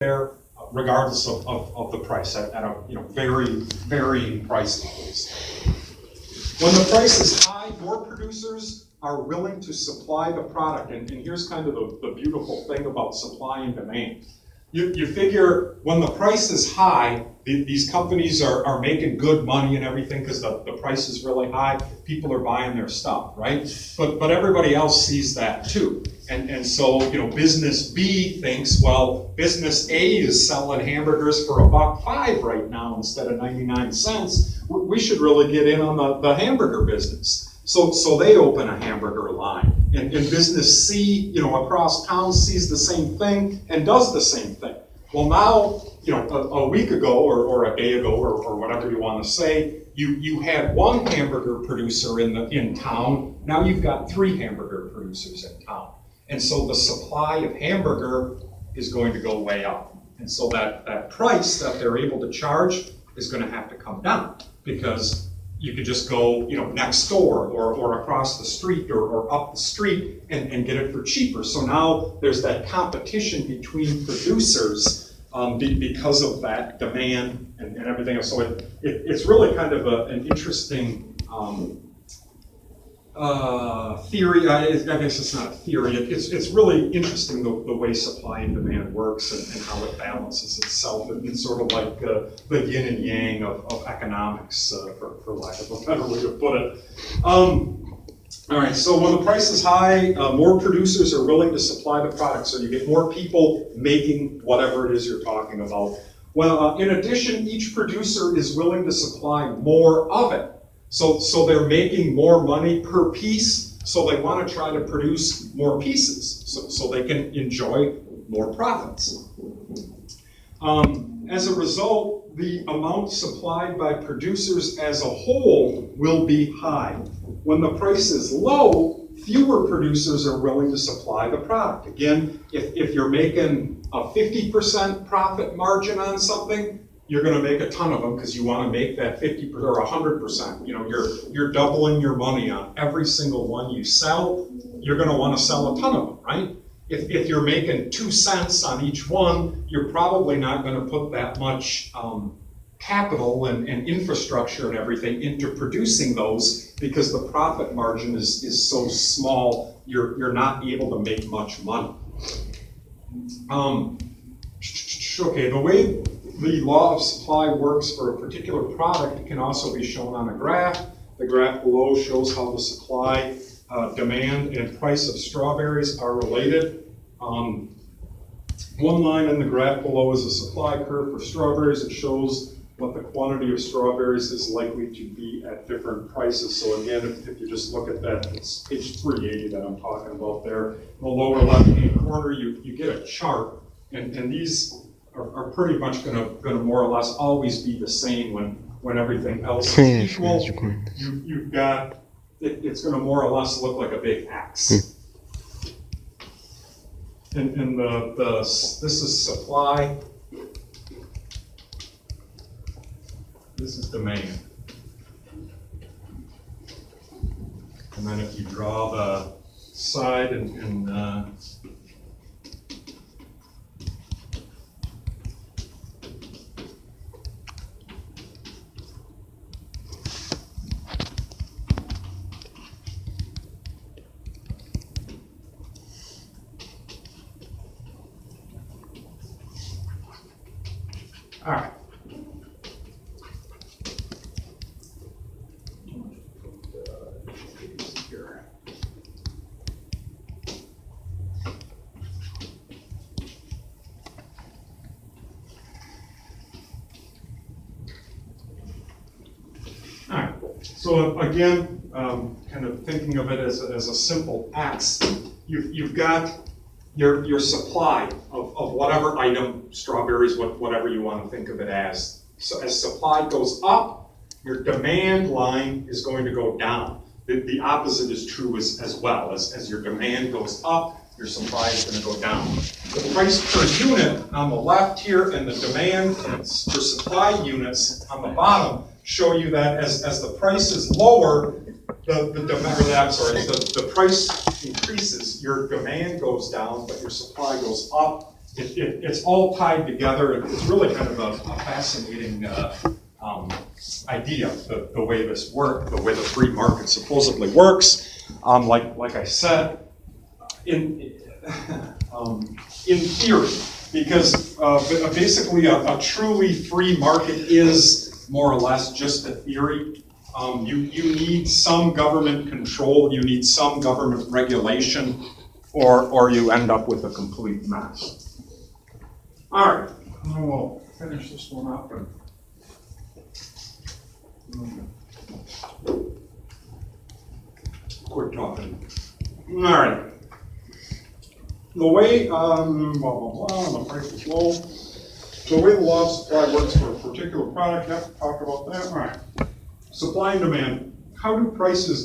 there, regardless of the price, at a very varying price levels. When the price is high, more producers are willing to supply the product. And here's kind of the beautiful thing about supply and demand. You figure when the price is high, these companies are making good money and everything because the price is really high. People are buying their stuff, right? But everybody else sees that too. And so, business B thinks, well, business A is selling hamburgers for $1.05 right now instead of 99 cents. We should really get in on the hamburger business. So they open a hamburger line. And business C, across town sees the same thing and does the same thing. Well, now, a week ago or a day ago or whatever you want to say, you had one hamburger producer in town. Now you've got 3 hamburger producers in town. And so the supply of hamburger is going to go way up. And so that price that they're able to charge is going to have to come down, because you could just go, next door or across the street or up the street and get it for cheaper. So now there's that competition between producers because of that demand and everything else. So it's really kind of an interesting theory. I guess it's not a theory. It's really interesting the way supply and demand works and how it balances itself. It's sort of like the yin and yang of economics, for lack of a better way to put it. All right, so when the price is high, more producers are willing to supply the product, so you get more people making whatever it is you're talking about. Well, in addition, each producer is willing to supply more of it. So they're making more money per piece, so they want to try to produce more pieces so they can enjoy more profits. As a result, the amount supplied by producers as a whole will be high. When the price is low, fewer producers are willing to supply the product. Again, if you're making a 50% profit margin on something, you're going to make a ton of them because you want to make that 50% or 100%. You're doubling your money on every single one you sell. You're going to want to sell a ton of them, right? If you're making 2 cents on each one, you're probably not going to put that much capital and infrastructure and everything into producing those, because the profit margin is so small, you're not able to make much money. Okay, the way the law of supply works for a particular product can also be shown on a graph. The graph below shows how the supply, demand, and price of strawberries are related. One line in the graph below is a supply curve for strawberries. It shows what the quantity of strawberries is likely to be at different prices. So again, if you just look at that, it's page 380 that I'm talking about there. In the lower left-hand corner, you get a chart, and these are pretty much going to more or less always be the same when everything else is equal. You've got, it's going to more or less look like a big X. And this is supply. This is demand. And then if you draw the side and all right. All right. So again, kind of thinking of it as a simple X, you've got your supply of whatever item, strawberries, whatever you want to think of it as. So as supply goes up, your demand line is going to go down. The opposite is true as well. As your demand goes up, your supply is going to go down. The price per unit on the left here and the demand for supply units on the bottom show you that as the price is lower, the price increases, your demand goes down, but your supply goes up. it's all tied together. It's really kind of a fascinating idea, the way this works, the way the free market supposedly works. Like I said, in theory, because basically a truly free market is more or less just a theory. You need some government control, you need some government regulation, or you end up with a complete mess. All right, we'll finish this one up. Quit talking. All right. The way, blah, blah, blah, the price is low. The way the law of supply works for a particular product, have to talk about that. All right. Supply and demand. How do prices